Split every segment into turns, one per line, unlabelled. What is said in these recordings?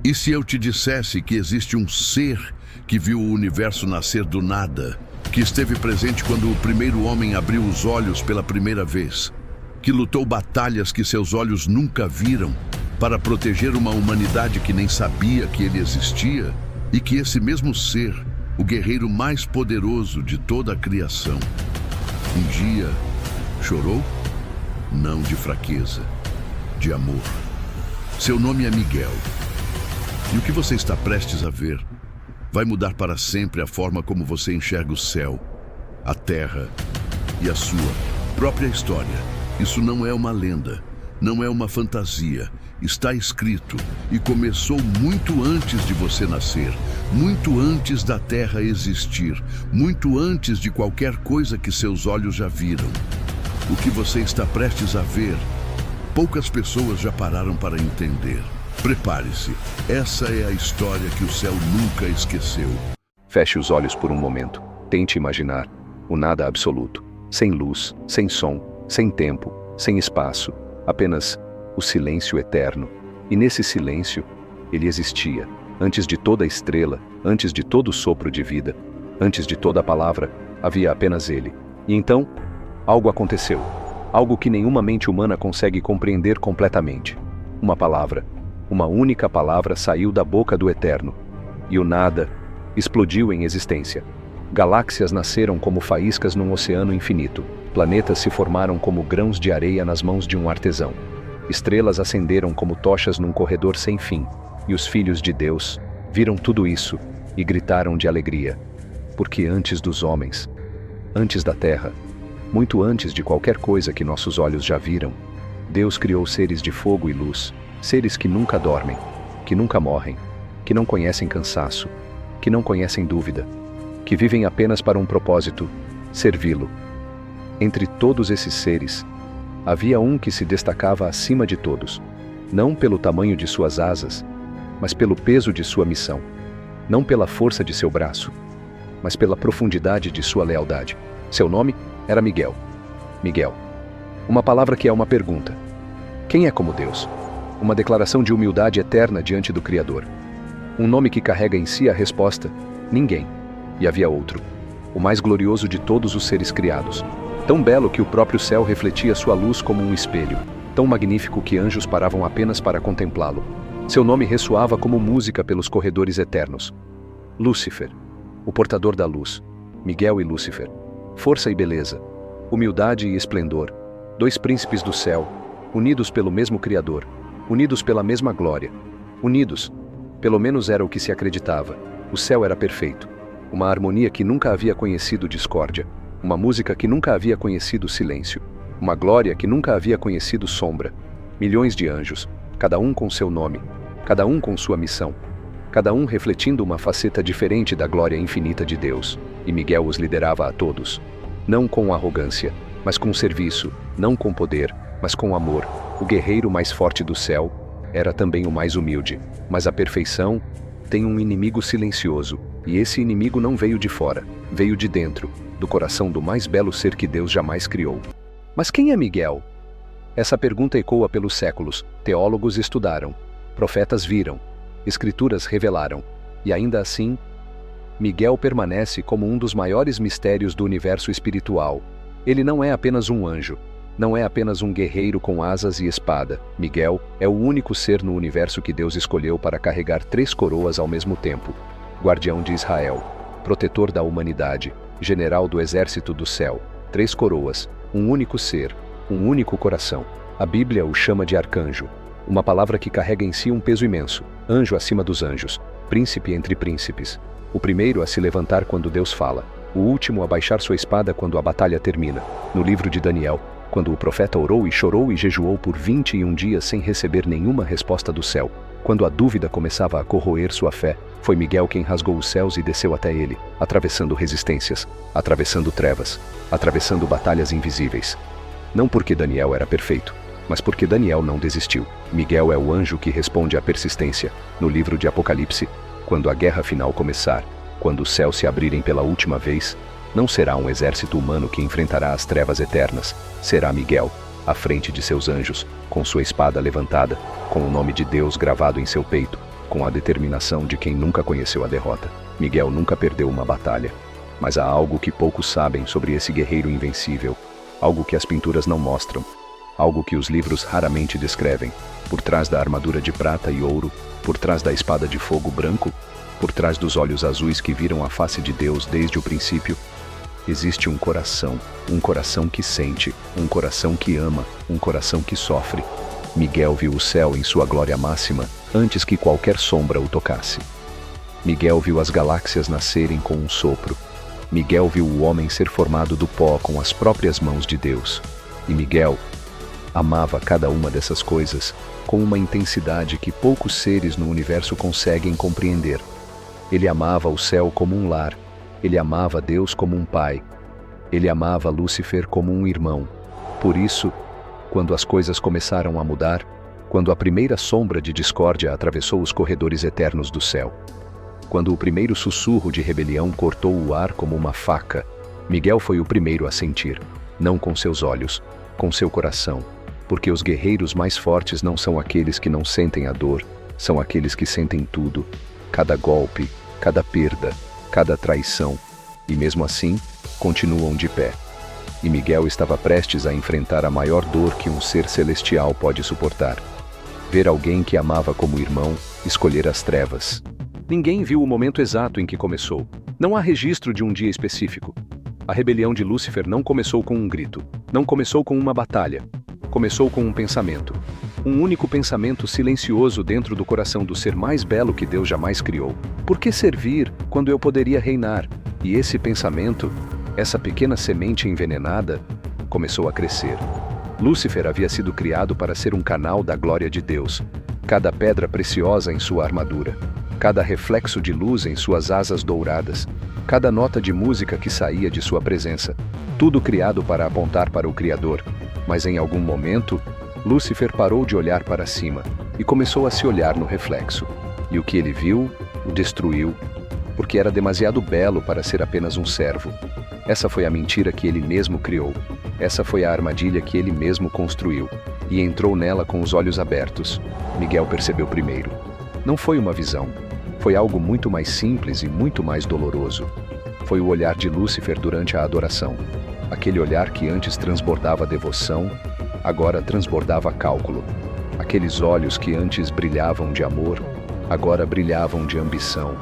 E se eu te dissesse que existe um ser que viu o universo nascer do nada, que esteve presente quando o primeiro homem abriu os olhos pela primeira vez, que lutou batalhas que seus olhos nunca viram para proteger uma humanidade que nem sabia que ele existia, e que esse mesmo ser, o guerreiro mais poderoso de toda a criação, um dia chorou? Não de fraqueza, de amor. Seu nome é Miguel. E o que você está prestes a ver vai mudar para sempre a forma como você enxerga o céu, a terra e a sua própria história. Isso não é uma lenda, não é uma fantasia. Está escrito e começou muito antes de você nascer, muito antes da terra existir, muito antes de qualquer coisa que seus olhos já viram. O que você está prestes a ver, poucas pessoas já pararam para entender. Prepare-se, essa é a história que o céu nunca esqueceu.
Feche os olhos por um momento. Tente imaginar o nada absoluto, sem luz, sem som, sem tempo, sem espaço, apenas o silêncio eterno. E nesse silêncio, ele existia, antes de toda estrela, antes de todo sopro de vida, antes de toda palavra, havia apenas ele. E então, algo aconteceu, algo que nenhuma mente humana consegue compreender completamente. Uma palavra, uma única palavra saiu da boca do Eterno, e o nada explodiu em existência. Galáxias nasceram como faíscas num oceano infinito, planetas se formaram como grãos de areia nas mãos de um artesão. Estrelas acenderam como tochas num corredor sem fim, e os filhos de Deus viram tudo isso e gritaram de alegria. Porque antes dos homens, antes da terra, muito antes de qualquer coisa que nossos olhos já viram, Deus criou seres de fogo e luz, seres que nunca dormem, que nunca morrem, que não conhecem cansaço, que não conhecem dúvida, que vivem apenas para um propósito: servi-lo. Entre todos esses seres, havia um que se destacava acima de todos, não pelo tamanho de suas asas, mas pelo peso de sua missão, não pela força de seu braço, mas pela profundidade de sua lealdade. Seu nome era Miguel. Miguel. Uma palavra que é uma pergunta. Quem é como Deus? Uma declaração de humildade eterna diante do Criador. Um nome que carrega em si a resposta: ninguém. E havia outro, o mais glorioso de todos os seres criados. Tão belo que o próprio céu refletia sua luz como um espelho, tão magnífico que anjos paravam apenas para contemplá-lo. Seu nome ressoava como música pelos corredores eternos. Lúcifer, o portador da luz. Miguel e Lúcifer. Força e beleza, humildade e esplendor. Dois príncipes do céu, unidos pelo mesmo Criador, unidos pela mesma glória. Unidos, pelo menos era o que se acreditava. O céu era perfeito. Uma harmonia que nunca havia conhecido discórdia. Uma música que nunca havia conhecido silêncio. Uma glória que nunca havia conhecido sombra. Milhões de anjos, cada um com seu nome, cada um com sua missão, cada um refletindo uma faceta diferente da glória infinita de Deus. E Miguel os liderava a todos. Não com arrogância, mas com serviço, não com poder, mas com amor. O guerreiro mais forte do céu era também o mais humilde. Mas a perfeição tem um inimigo silencioso, e esse inimigo não veio de fora, veio de dentro, do coração do mais belo ser que Deus jamais criou. Mas quem é Miguel? Essa pergunta ecoa pelos séculos. Teólogos estudaram, profetas viram, escrituras revelaram, e ainda assim, Miguel permanece como um dos maiores mistérios do universo espiritual. Ele não é apenas um anjo, não é apenas um guerreiro com asas e espada. Miguel é o único ser no universo que Deus escolheu para carregar 3 coroas ao mesmo tempo. Guardião de Israel, protetor da humanidade, general do exército do céu. 3 coroas, um único ser, um único coração. A Bíblia o chama de arcanjo, uma palavra que carrega em si um peso imenso. Anjo acima dos anjos, príncipe entre príncipes. O primeiro a se levantar quando Deus fala, o último a baixar sua espada quando a batalha termina. No livro de Daniel, quando o profeta orou e chorou e jejuou por 21 dias sem receber nenhuma resposta do céu, quando a dúvida começava a corroer sua fé, foi Miguel quem rasgou os céus e desceu até ele, atravessando resistências, atravessando trevas, atravessando batalhas invisíveis. Não porque Daniel era perfeito, mas porque Daniel não desistiu. Miguel é o anjo que responde à persistência. No livro de Apocalipse, quando a guerra final começar, quando os céus se abrirem pela última vez, não será um exército humano que enfrentará as trevas eternas, será Miguel, à frente de seus anjos, com sua espada levantada, com o nome de Deus gravado em seu peito. com a determinação de quem nunca conheceu a derrota. Miguel nunca perdeu uma batalha. Mas há algo que poucos sabem sobre esse guerreiro invencível, algo que as pinturas não mostram, algo que os livros raramente descrevem. Por trás da armadura de prata e ouro, por trás da espada de fogo branco, por trás dos olhos azuis que viram a face de Deus desde o princípio, existe um coração que sente, um coração que ama, um coração que sofre. Miguel viu o céu em sua glória máxima antes que qualquer sombra o tocasse. Miguel viu as galáxias nascerem com um sopro. Miguel viu o homem ser formado do pó com as próprias mãos de Deus. E Miguel amava cada uma dessas coisas com uma intensidade que poucos seres no universo conseguem compreender. Ele amava o céu como um lar. Ele amava Deus como um pai. Ele amava Lúcifer como um irmão. Por isso, quando as coisas começaram a mudar, quando a primeira sombra de discórdia atravessou os corredores eternos do céu, quando o primeiro sussurro de rebelião cortou o ar como uma faca, Miguel foi o primeiro a sentir, não com seus olhos, com seu coração, porque os guerreiros mais fortes não são aqueles que não sentem a dor, são aqueles que sentem tudo, cada golpe, cada perda, cada traição, e mesmo assim, continuam de pé. E Miguel estava prestes a enfrentar a maior dor que um ser celestial pode suportar. Ver alguém que amava como irmão escolher as trevas. Ninguém viu o momento exato em que começou. Não há registro de um dia específico. A rebelião de Lúcifer não começou com um grito. Não começou com uma batalha. Começou com um pensamento. Um único pensamento silencioso dentro do coração do ser mais belo que Deus jamais criou. Por que servir quando eu poderia reinar? E esse pensamento, essa pequena semente envenenada, começou a crescer. Lúcifer havia sido criado para ser um canal da glória de Deus. Cada pedra preciosa em sua armadura. Cada reflexo de luz em suas asas douradas, cada nota de música que saía de sua presença, tudo criado para apontar para o Criador. Mas em algum momento, Lúcifer parou de olhar para cima e começou a se olhar no reflexo. E o que ele viu, o destruiu, porque era demasiado belo para ser apenas um servo. Essa foi a mentira que ele mesmo criou. Essa foi a armadilha que ele mesmo construiu. E entrou nela com os olhos abertos. Miguel percebeu primeiro. Não foi uma visão. Foi algo muito mais simples e muito mais doloroso. Foi o olhar de Lúcifer durante a adoração. Aquele olhar que antes transbordava devoção, agora transbordava cálculo. Aqueles olhos que antes brilhavam de amor, agora brilhavam de ambição.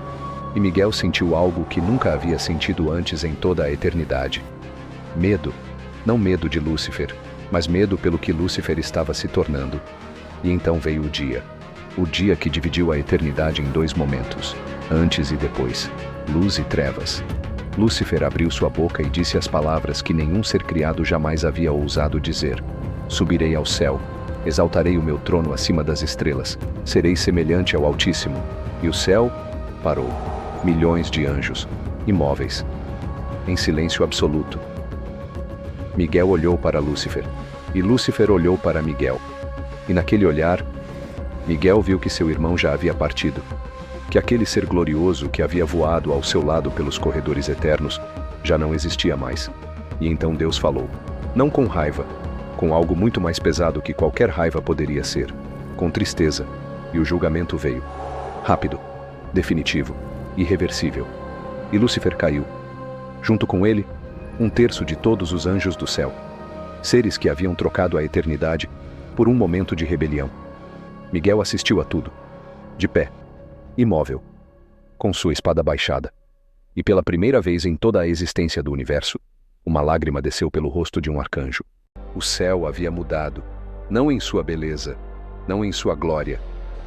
E Miguel sentiu algo que nunca havia sentido antes em toda a eternidade. Medo. Não medo de Lúcifer, mas medo pelo que Lúcifer estava se tornando. E então veio o dia. O dia que dividiu a eternidade em dois momentos, antes e depois, luz e trevas. Lúcifer abriu sua boca e disse as palavras que nenhum ser criado jamais havia ousado dizer. Subirei ao céu, exaltarei o meu trono acima das estrelas, serei semelhante ao Altíssimo. E o céu parou. Milhões de anjos, imóveis, em silêncio absoluto. Miguel olhou para Lúcifer, e Lúcifer olhou para Miguel. E naquele olhar, Miguel viu que seu irmão já havia partido, que aquele ser glorioso que havia voado ao seu lado pelos corredores eternos já não existia mais. E então Deus falou, não com raiva, com algo muito mais pesado que qualquer raiva poderia ser, com tristeza, e o julgamento veio. Rápido, definitivo, irreversível. E Lúcifer caiu. Junto com ele, um terço de todos os anjos do céu, seres que haviam trocado a eternidade por um momento de rebelião. Miguel assistiu a tudo, de pé, imóvel, com sua espada baixada. E pela primeira vez em toda a existência do universo, uma lágrima desceu pelo rosto de um arcanjo. O céu havia mudado, não em sua beleza, não em sua glória,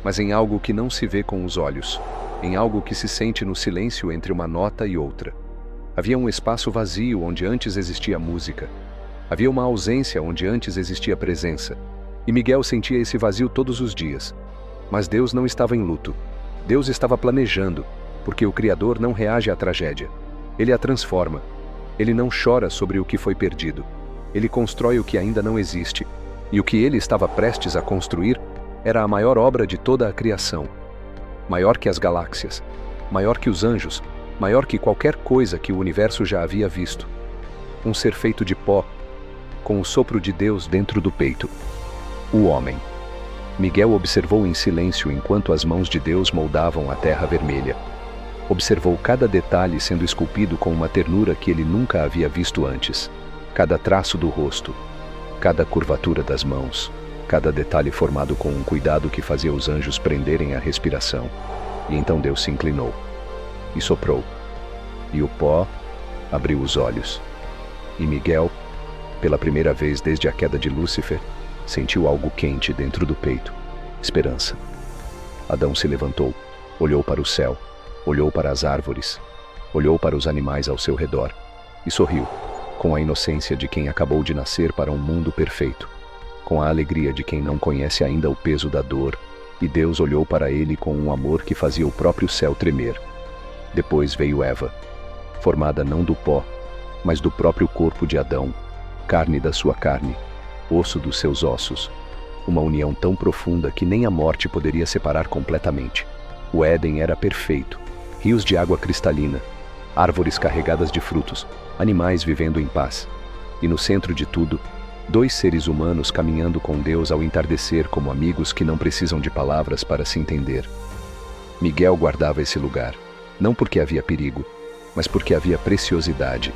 mas em algo que não se vê com os olhos, em algo que se sente no silêncio entre uma nota e outra. Havia um espaço vazio onde antes existia música. Havia uma ausência onde antes existia presença. E Miguel sentia esse vazio todos os dias. Mas Deus não estava em luto. Deus estava planejando, porque o Criador não reage à tragédia. Ele a transforma. Ele não chora sobre o que foi perdido. Ele constrói o que ainda não existe. E o que ele estava prestes a construir era a maior obra de toda a criação. Maior que as galáxias, maior que os anjos, maior que qualquer coisa que o universo já havia visto. Um ser feito de pó, com o sopro de Deus dentro do peito. O homem. Miguel observou em silêncio enquanto as mãos de Deus moldavam a terra vermelha. Observou cada detalhe sendo esculpido com uma ternura que ele nunca havia visto antes. Cada traço do rosto, cada curvatura das mãos, cada detalhe formado com um cuidado que fazia os anjos prenderem a respiração. E então Deus se inclinou e soprou. E o pó abriu os olhos. E Miguel, pela primeira vez desde a queda de Lúcifer, sentiu algo quente dentro do peito. Esperança. Adão se levantou, olhou para o céu, olhou para as árvores, olhou para os animais ao seu redor e sorriu, com a inocência de quem acabou de nascer para um mundo perfeito, com a alegria de quem não conhece ainda o peso da dor, e Deus olhou para ele com um amor que fazia o próprio céu tremer. Depois veio Eva, formada não do pó, mas do próprio corpo de Adão, carne da sua carne, osso dos seus ossos, uma união tão profunda que nem a morte poderia separar completamente. O Éden era perfeito, rios de água cristalina, árvores carregadas de frutos, animais vivendo em paz. E no centro de tudo, dois seres humanos caminhando com Deus ao entardecer como amigos que não precisam de palavras para se entender. Miguel guardava esse lugar, não porque havia perigo, mas porque havia preciosidade.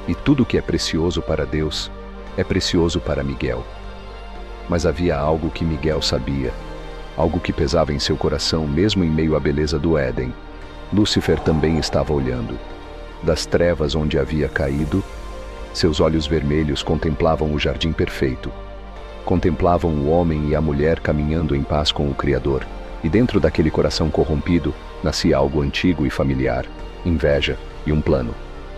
E tudo que é precioso para Deus é precioso para Miguel. Mas havia algo que Miguel sabia, algo que pesava em seu coração mesmo em meio à beleza do Éden. Lúcifer também estava olhando. Das trevas onde havia caído, seus olhos vermelhos contemplavam o jardim perfeito. Contemplavam o homem e a mulher caminhando em paz com o Criador. E dentro daquele coração corrompido, nascia algo antigo e familiar, inveja e um plano.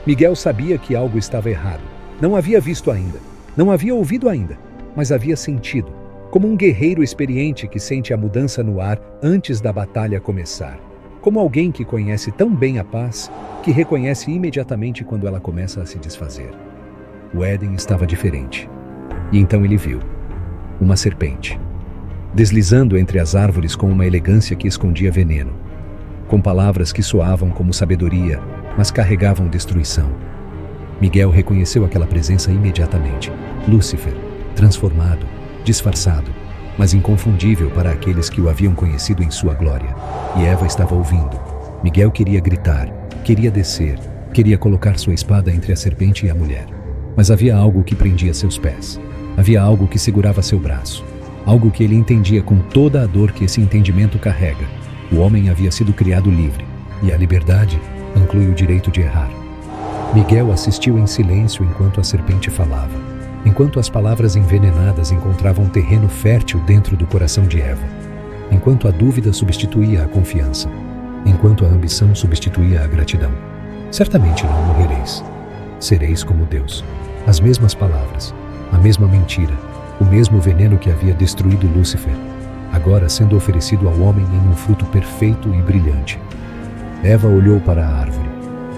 Miguel sabia que algo estava errado. Não havia visto ainda, não havia ouvido ainda, mas havia sentido, como um guerreiro experiente que sente a mudança no ar antes da batalha começar. Como alguém que conhece tão bem a paz, que reconhece imediatamente quando ela começa a se desfazer. O Éden estava diferente. E então ele viu uma serpente, deslizando entre as árvores com uma elegância que escondia veneno, com palavras que soavam como sabedoria, mas carregavam destruição. Miguel reconheceu aquela presença imediatamente. Lúcifer, transformado, disfarçado, mas inconfundível para aqueles que o haviam conhecido em sua glória. E Eva estava ouvindo. Miguel queria gritar, queria descer, queria colocar sua espada entre a serpente e a mulher. Mas havia algo que prendia seus pés. Havia algo que segurava seu braço. Algo que ele entendia com toda a dor que esse entendimento carrega. O homem havia sido criado livre, e a liberdade inclui o direito de errar. Miguel assistiu em silêncio enquanto a serpente falava, enquanto as palavras envenenadas encontravam terreno fértil dentro do coração de Eva, enquanto a dúvida substituía a confiança, enquanto a ambição substituía a gratidão. Certamente não morrereis. Sereis como Deus. As mesmas palavras, a mesma mentira, o mesmo veneno que havia destruído Lúcifer, agora sendo oferecido ao homem em um fruto perfeito e brilhante. Eva olhou para a árvore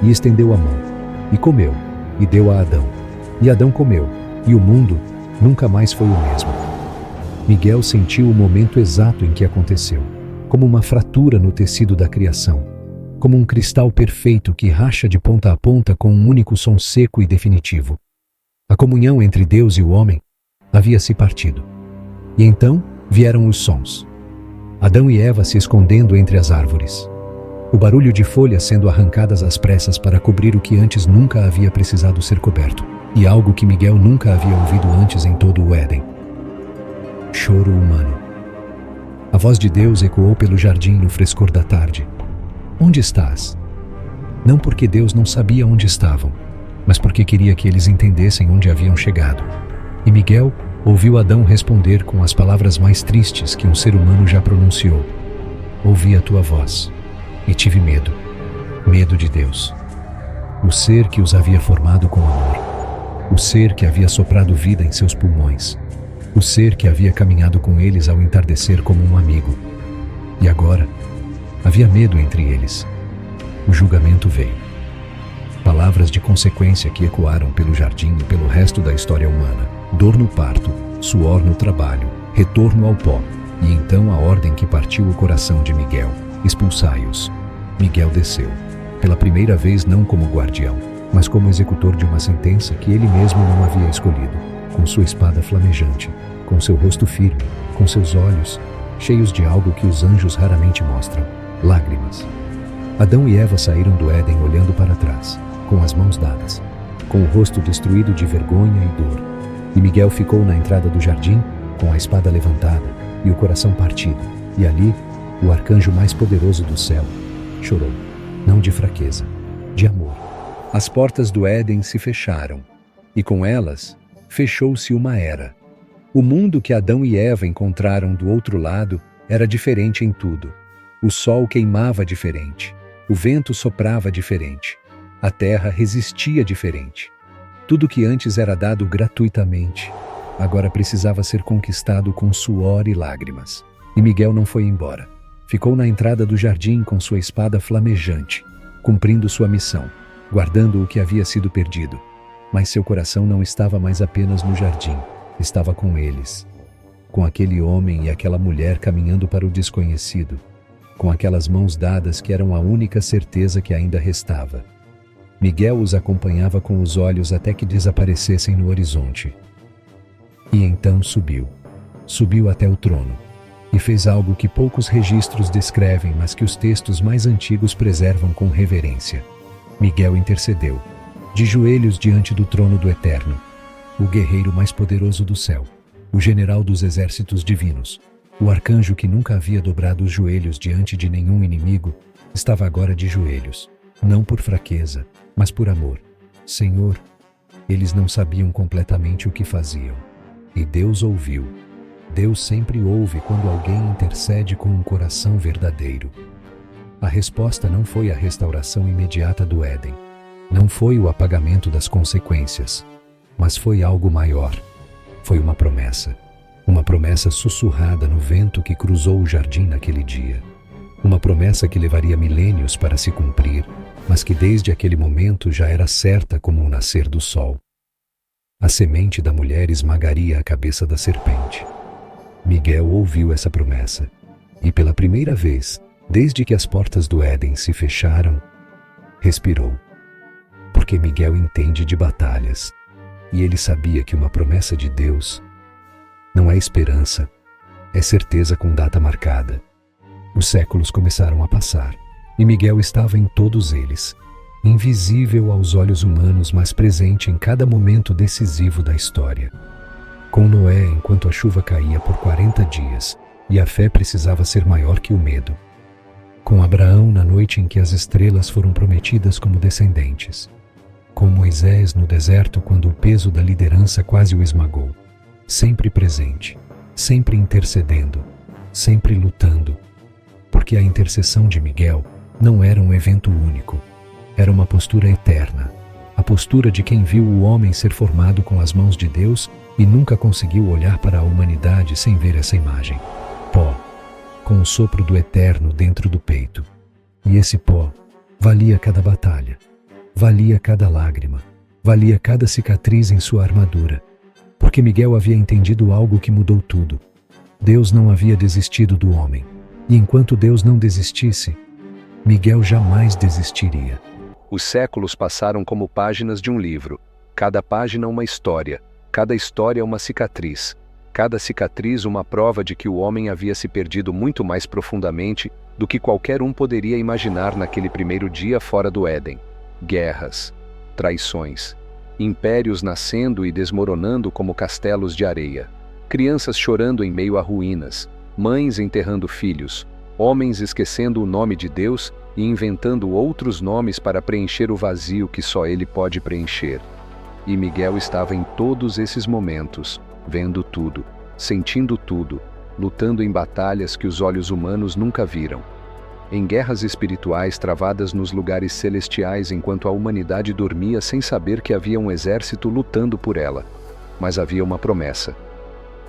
e estendeu a mão, e comeu, e deu a Adão. E Adão comeu, e o mundo nunca mais foi o mesmo. Miguel sentiu o momento exato em que aconteceu, como uma fratura no tecido da criação, como um cristal perfeito que racha de ponta a ponta com um único som seco e definitivo. A comunhão entre Deus e o homem havia se partido. E então vieram os sons. Adão e Eva se escondendo entre as árvores. O barulho de folhas sendo arrancadas às pressas para cobrir o que antes nunca havia precisado ser coberto, e algo que Miguel nunca havia ouvido antes em todo o Éden. Choro humano. A voz de Deus ecoou pelo jardim no frescor da tarde. Onde estás? Não porque Deus não sabia onde estavam, mas porque queria que eles entendessem onde haviam chegado. E Miguel ouviu Adão responder com as palavras mais tristes que um ser humano já pronunciou. Ouvi a tua voz e tive medo, medo de Deus. O ser que os havia formado com amor, o ser que havia soprado vida em seus pulmões, o ser que havia caminhado com eles ao entardecer como um amigo. E agora, havia medo entre eles. O julgamento veio. Palavras de consequência que ecoaram pelo jardim e pelo resto da história humana. Dor no parto, suor no trabalho, retorno ao pó. E então a ordem que partiu o coração de Miguel. Expulsai-os. Miguel desceu. Pela primeira vez não como guardião, mas como executor de uma sentença que ele mesmo não havia escolhido. Com sua espada flamejante, com seu rosto firme, com seus olhos cheios de algo que os anjos raramente mostram: lágrimas. Adão e Eva saíram do Éden olhando para trás, com as mãos dadas, com o rosto destruído de vergonha e dor. E Miguel ficou na entrada do jardim, com a espada levantada e o coração partido. E ali, o arcanjo mais poderoso do céu chorou, não de fraqueza, de amor. As portas do Éden se fecharam, e com elas, fechou-se uma era. O mundo que Adão e Eva encontraram do outro lado era diferente em tudo. O sol queimava diferente, o vento soprava diferente, a terra resistia diferente. Tudo que antes era dado gratuitamente, agora precisava ser conquistado com suor e lágrimas. E Miguel não foi embora. Ficou na entrada do jardim com sua espada flamejante, cumprindo sua missão, guardando o que havia sido perdido. Mas seu coração não estava mais apenas no jardim, estava com eles. Com aquele homem e aquela mulher caminhando para o desconhecido, com aquelas mãos dadas que eram a única certeza que ainda restava. Miguel os acompanhava com os olhos até que desaparecessem no horizonte. E então subiu. Subiu até o trono. E fez algo que poucos registros descrevem, mas que os textos mais antigos preservam com reverência. Miguel intercedeu, de joelhos diante do trono do Eterno, o guerreiro mais poderoso do céu, o general dos exércitos divinos, o arcanjo que nunca havia dobrado os joelhos diante de nenhum inimigo, estava agora de joelhos, não por fraqueza, mas por amor. Senhor, eles não sabiam completamente o que faziam. E Deus ouviu. Deus sempre ouve quando alguém intercede com um coração verdadeiro. A resposta não foi a restauração imediata do Éden. Não foi o apagamento das consequências, mas foi algo maior. Foi uma promessa. Uma promessa sussurrada no vento que cruzou o jardim naquele dia. Uma promessa que levaria milênios para se cumprir, mas que desde aquele momento já era certa como o nascer do sol. A semente da mulher esmagaria a cabeça da serpente. Miguel ouviu essa promessa, e pela primeira vez, desde que as portas do Éden se fecharam, respirou. Porque Miguel entende de batalhas, e ele sabia que uma promessa de Deus não é esperança, é certeza com data marcada. Os séculos começaram a passar, e Miguel estava em todos eles, invisível aos olhos humanos, mas presente em cada momento decisivo da história. Com Noé, enquanto a chuva caía por 40 dias, e a fé precisava ser maior que o medo. Com Abraão, na noite em que as estrelas foram prometidas como descendentes. Com Moisés no deserto, quando o peso da liderança quase o esmagou. Sempre presente, sempre intercedendo, sempre lutando. Porque a intercessão de Miguel não era um evento único, era uma postura eterna. A postura de quem viu o homem ser formado com as mãos de Deus e nunca conseguiu olhar para a humanidade sem ver essa imagem. Pó, com o sopro do eterno dentro do peito. E esse pó valia cada batalha, valia cada lágrima, valia cada cicatriz em sua armadura. Porque Miguel havia entendido algo que mudou tudo. Deus não havia desistido do homem. E enquanto Deus não desistisse, Miguel jamais desistiria.
Os séculos passaram como páginas de um livro. Cada página uma história, cada história uma cicatriz. Cada cicatriz uma prova de que o homem havia se perdido muito mais profundamente do que qualquer um poderia imaginar naquele primeiro dia fora do Éden. Guerras, traições, impérios nascendo e desmoronando como castelos de areia, crianças chorando em meio a ruínas, mães enterrando filhos, homens esquecendo o nome de Deus e inventando outros nomes para preencher o vazio que só Ele pode preencher. E Miguel estava em todos esses momentos, vendo tudo, sentindo tudo, lutando em batalhas que os olhos humanos nunca viram. Em guerras espirituais travadas nos lugares celestiais enquanto a humanidade dormia sem saber que havia um exército lutando por ela. Mas havia uma promessa.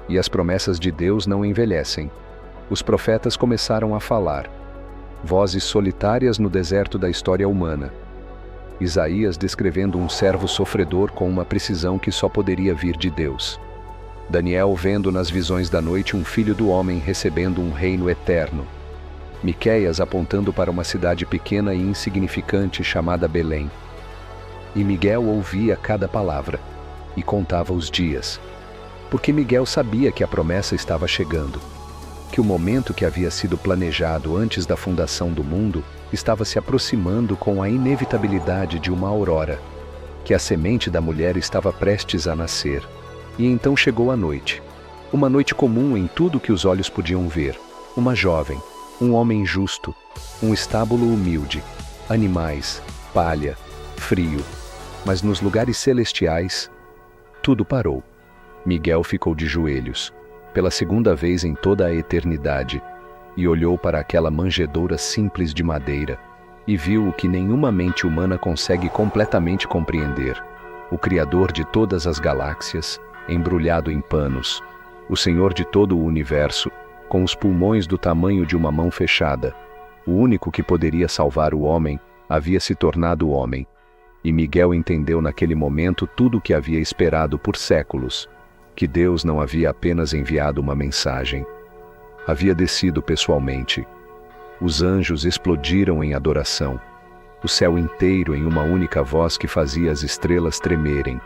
E as promessas de Deus não envelhecem. Os profetas começaram a falar. Vozes solitárias no deserto da história humana. Isaías descrevendo um servo sofredor com uma precisão que só poderia vir de Deus. Daniel vendo nas visões da noite um filho do homem recebendo um reino eterno. Miqueias apontando para uma cidade pequena e insignificante chamada Belém. E Miguel ouvia cada palavra e contava os dias. Porque Miguel sabia que a promessa estava chegando. que o momento que havia sido planejado antes da fundação do mundo estava se aproximando com a inevitabilidade de uma aurora, que a semente da mulher estava prestes a nascer. E então chegou a noite. Uma noite comum em tudo que os olhos podiam ver. Uma jovem, um homem justo, um estábulo humilde, animais, palha, frio. Mas nos lugares celestiais, tudo parou. Miguel ficou de joelhos, pela segunda vez em toda a eternidade, e olhou para aquela manjedoura simples de madeira, e viu o que nenhuma mente humana consegue completamente compreender: o Criador de todas as galáxias, embrulhado em panos, o Senhor de todo o universo, com os pulmões do tamanho de uma mão fechada. O único que poderia salvar o homem havia se tornado homem, e Miguel entendeu naquele momento tudo o que havia esperado por séculos: que Deus não havia apenas enviado uma mensagem, havia descido pessoalmente. Os anjos explodiram em adoração, o céu inteiro em uma única voz que fazia as estrelas tremerem,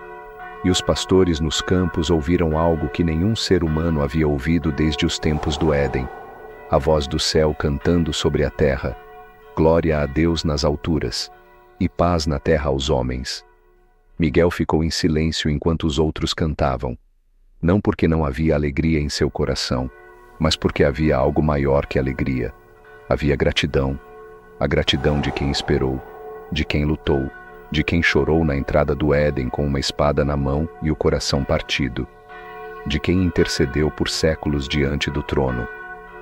e os pastores nos campos ouviram algo que nenhum ser humano havia ouvido desde os tempos do Éden: a voz do céu cantando sobre a terra: glória a Deus nas alturas, e paz na terra aos homens. Miguel ficou em silêncio enquanto os outros cantavam, não porque não havia alegria em seu coração, mas porque havia algo maior que alegria. Havia gratidão, a gratidão de quem esperou, de quem lutou, de quem chorou na entrada do Éden com uma espada na mão e o coração partido, de quem intercedeu por séculos diante do trono,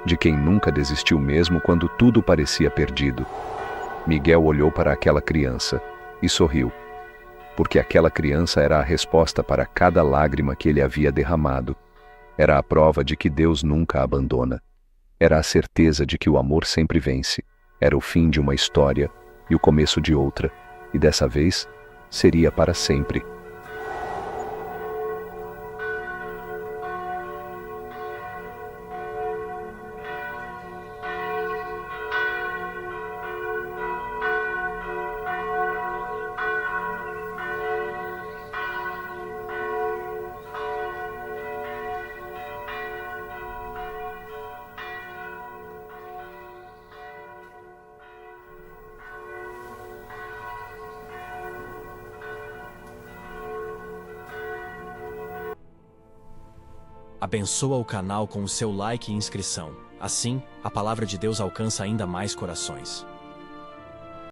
de quem nunca desistiu mesmo quando tudo parecia perdido. Miguel olhou para aquela criança e sorriu, porque aquela criança era a resposta para cada lágrima que ele havia derramado. Era a prova de que Deus nunca abandona. Era a certeza de que o amor sempre vence. Era o fim de uma história e o começo de outra, e dessa vez seria para sempre.
Abençoa o canal com o seu like e inscrição. Assim, a palavra de Deus alcança ainda mais corações.